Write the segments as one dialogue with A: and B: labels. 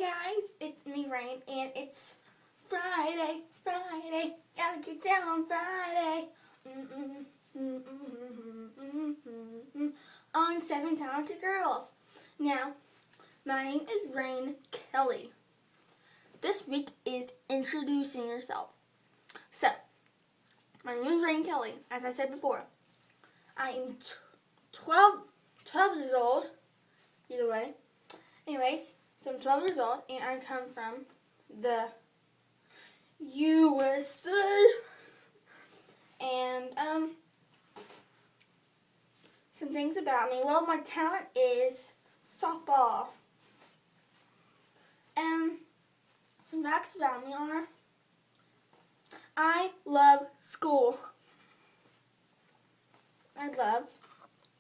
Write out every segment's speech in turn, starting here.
A: guys, it's me, Rain, and it's Friday, gotta get down on Friday. On 7 Talented Girls. Now, my name is Rain Kelly. This week is introducing yourself. So, my name is Rain Kelly, as I said before. I am 12 years old, either way. Anyways, so I'm 12 years old, and I come from the USA. And, some things about me. Well, my talent is softball. And some facts about me are, I love school. I love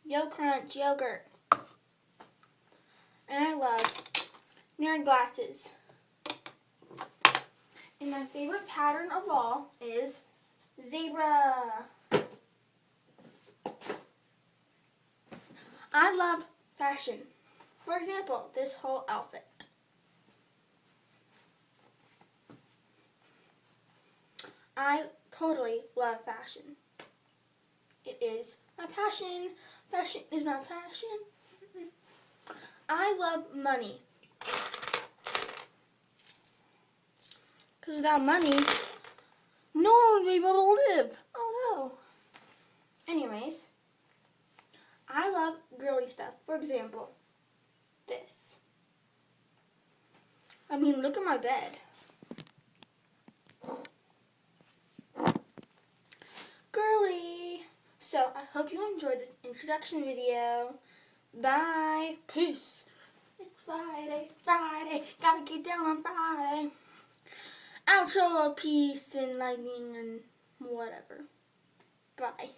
A: Yo Crunch yogurt. And I love nerd glasses. And my favorite pattern of all is zebra. I love fashion. For example, this whole outfit. I totally love fashion. It is my passion. Fashion is my passion. I love money. Because without money, no one would be able to live. Oh no. Anyways, I love girly stuff. For example, this. I mean, look at my bed. Girly. So, I hope you enjoyed this introduction video. Bye. Peace. It's Friday, gotta get down on Friday. Outro of peace and lightning and whatever. Bye.